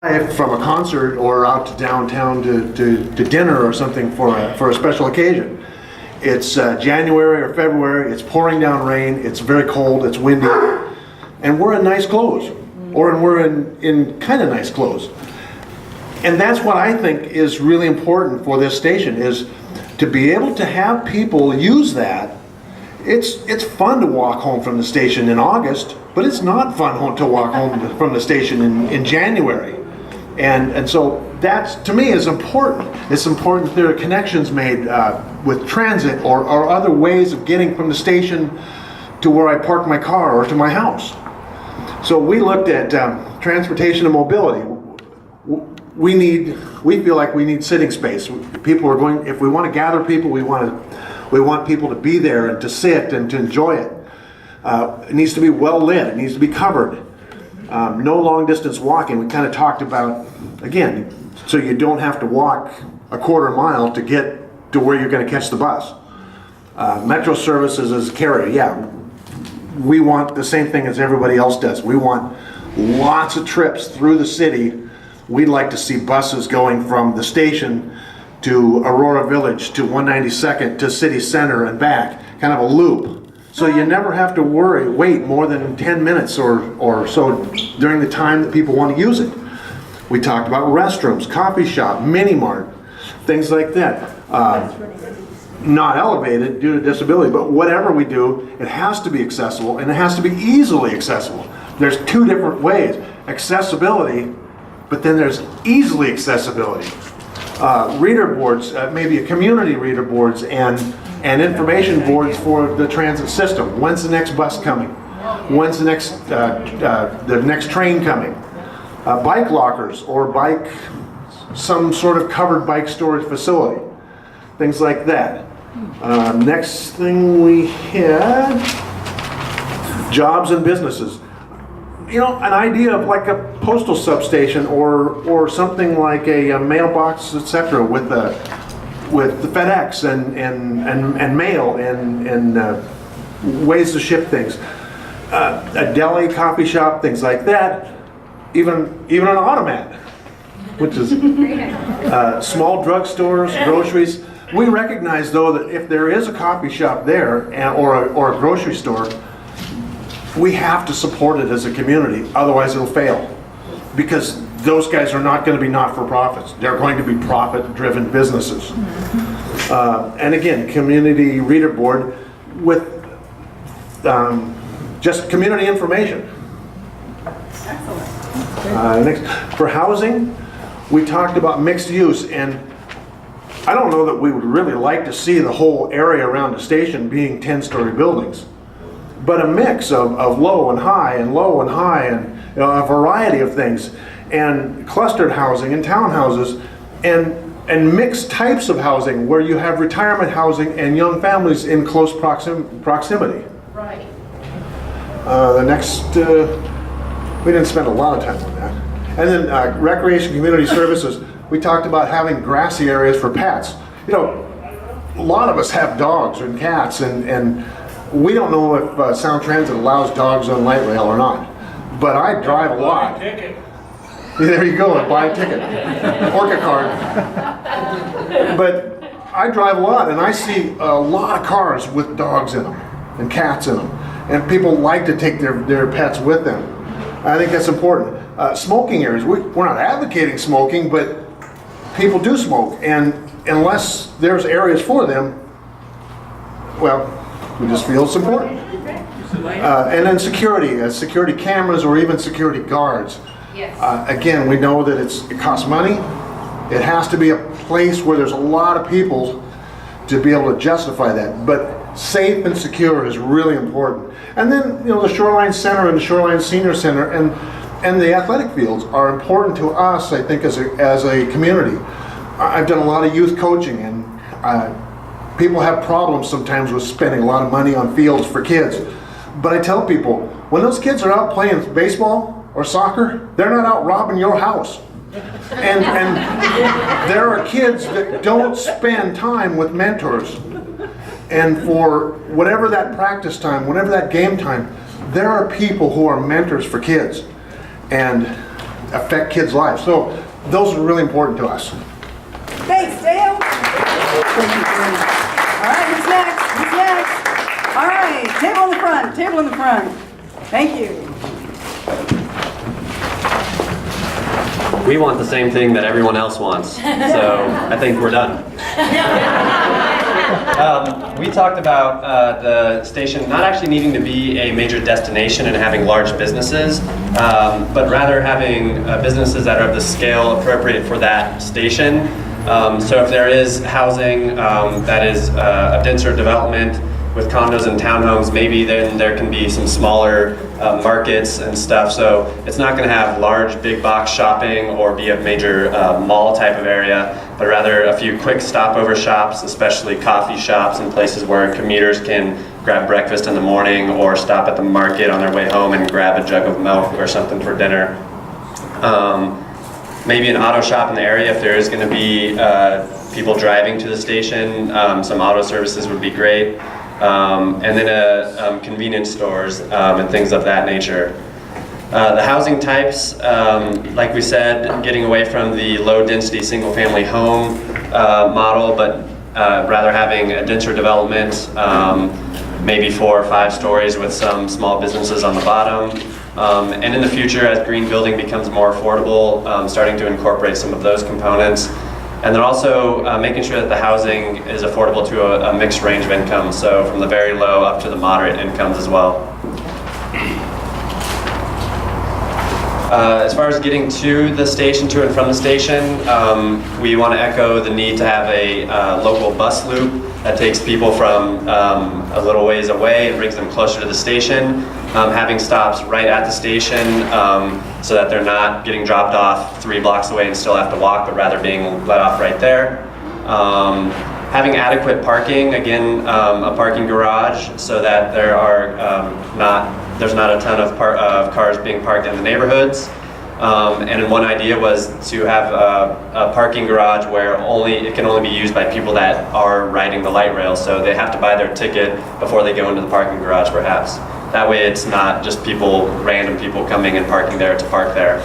from a concert or out to downtown to dinner or something for a special occasion. It's January or February, it's pouring down rain, it's very cold, it's windy, and we're in nice clothes, or we're in kind of nice clothes. And that's what I think is really important for this station, is to be able to have people use that. It's fun to walk home from the station in August, but it's not fun to walk home from the station in January. And so that, to me, is important. It's important that there are connections made with transit or other ways of getting from the station to where I park my car or to my house. So we looked at transportation and mobility. We feel like we need sitting space. People are going, if we want to gather people, we want people to be there and to sit and to enjoy it. It needs to be well lit. It needs to be covered. No long distance walking. We kind of talked about, again, so you don't have to walk a quarter mile to get to where you're going to catch the bus. Metro services as a carrier, yeah, we want the same thing as everybody else does. We want lots of trips through the city. We'd like to see buses going from the station to Aurora Village to 192nd to City Center and back, kind of a loop. So you never have to wait more than 10 minutes or so during the time that people want to use it. We talked about restrooms, coffee shop, mini mart, things like that. Not elevated due to disability, but whatever we do, it has to be accessible and it has to be easily accessible. There's two different ways. Accessibility, but then there's easily accessibility. Reader boards, maybe a community reader boards and information boards for the transit system. When's the next bus coming? When's the next train coming? Bike lockers or some sort of covered bike storage facility. Things like that. Next thing we had, jobs and businesses. You know, an idea of like a postal substation or something like a mailbox, etc., with the FedEx and mail and ways to ship things. A deli, coffee shop, things like that. Even an automat, which is small drugstores, groceries. We recognize, though, that if there is a coffee shop there or a grocery store, we have to support it as a community, otherwise it'll fail. Because those guys are not going to be not-for-profits. They're going to be profit-driven businesses. And again, community reader board with just community information. Excellent. Next, for housing, we talked about mixed use, and I don't know that we would really like to see the whole area around the station being 10-story buildings. But a mix of low and high and a variety of things, and clustered housing and townhouses, and mixed types of housing where you have retirement housing and young families in close proximity. Right. The next, we didn't spend a lot of time on that. And then recreation community services, we talked about having grassy areas for pets. You know, a lot of us have dogs and cats, and we don't know if Sound Transit allows dogs on light rail or not. But I drive a lot. There you go, buy a ticket. Orca card. But I drive a lot, and I see a lot of cars with dogs in them and cats in them. And people like to take their pets with them. I think that's important. Smoking areas, we're not advocating smoking, but people do smoke. And unless there's areas for them, well, we just feel it's important. And then security cameras or even security guards. Yes. Again, we know that it costs money. It has to be a place where there's a lot of people to be able to justify that. But safe and secure is really important. And then, you know, the Shoreline Center and the Shoreline Senior Center and the athletic fields are important to us, I think, as a community. I've done a lot of youth coaching, and people have problems sometimes with spending a lot of money on fields for kids. But I tell people, when those kids are out playing baseball or soccer, they're not out robbing your house. And there are kids that don't spend time with mentors. And for whatever that practice time, whatever that game time, there are people who are mentors for kids. And affect kids' lives. So those are really important to us. Thanks, Dale. All right, who's next? Who's next? All right, table in the front, table in the front. Thank you. We want the same thing that everyone else wants, so I think we're done. We talked about the station not actually needing to be a major destination and having large businesses, but rather having businesses that are of the scale appropriate for that station. So if there is housing that is a denser development with condos and townhomes, maybe then there can be some smaller markets and stuff. So it's not going to have large big box shopping or be a major mall type of area, but rather a few quick stopover shops, especially coffee shops and places where commuters can grab breakfast in the morning or stop at the market on their way home and grab a jug of milk or something for dinner. Maybe an auto shop in the area if there is going to be people driving to the station. Some auto services would be great. And then convenience stores and things of that nature. The housing types, like we said, getting away from the low-density single-family home model, but rather having a denser development, maybe 4 or 5 stories with some small businesses on the bottom. And in the future, as green building becomes more affordable, starting to incorporate some of those components. And then also making sure that the housing is affordable to a mixed range of incomes, so from the very low up to the moderate incomes as well. As far as getting to the station, to and from the station, we want to echo the need to have a local bus loop that takes people from a little ways away and brings them closer to the station. Having stops right at the station so that they're not getting dropped off 3 blocks away and still have to walk, but rather being let off right there. Having adequate parking, again, a parking garage so that there are there's not a ton of cars being parked in the neighborhoods. And one idea was to have a parking garage where it can only be used by people that are riding the light rail, so they have to buy their ticket before they go into the parking garage perhaps. That way it's not just random people coming and parking there to park there.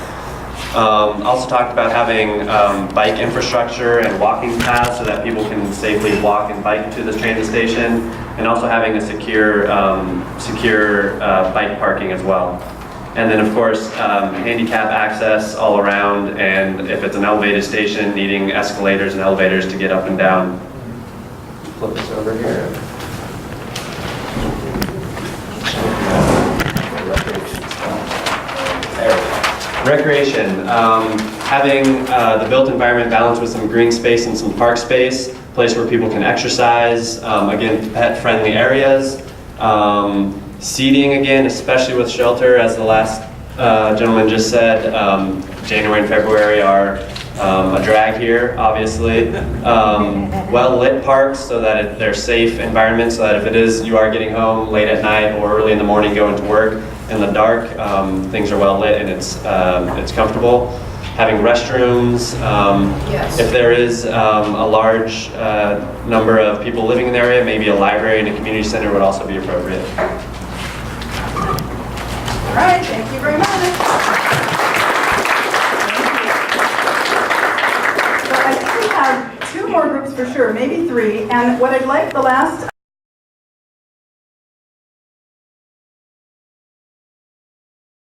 Also talked about having bike infrastructure and walking paths so that people can safely walk and bike to the transit station, and also having a secure bike parking as well. And then of course, handicap access all around, and if it's an elevated station, needing escalators and elevators to get up and down. Flip this over here. Recreation, having the built environment balanced with some green space and some park space, place where people can exercise, again, pet-friendly areas. Seating, again, especially with shelter, as the last gentleman just said. January and February are a drag here, obviously. Well-lit parks so that they're safe environments, so that if you are getting home late at night or early in the morning going to work in the dark, things are well-lit and it's comfortable. Having restrooms. Yes. If there is a large number of people living in the area, maybe a library and a community center would also be appropriate. All right, thank you very much. So I think we have 2 more groups for sure, maybe 3. And what I'd like the last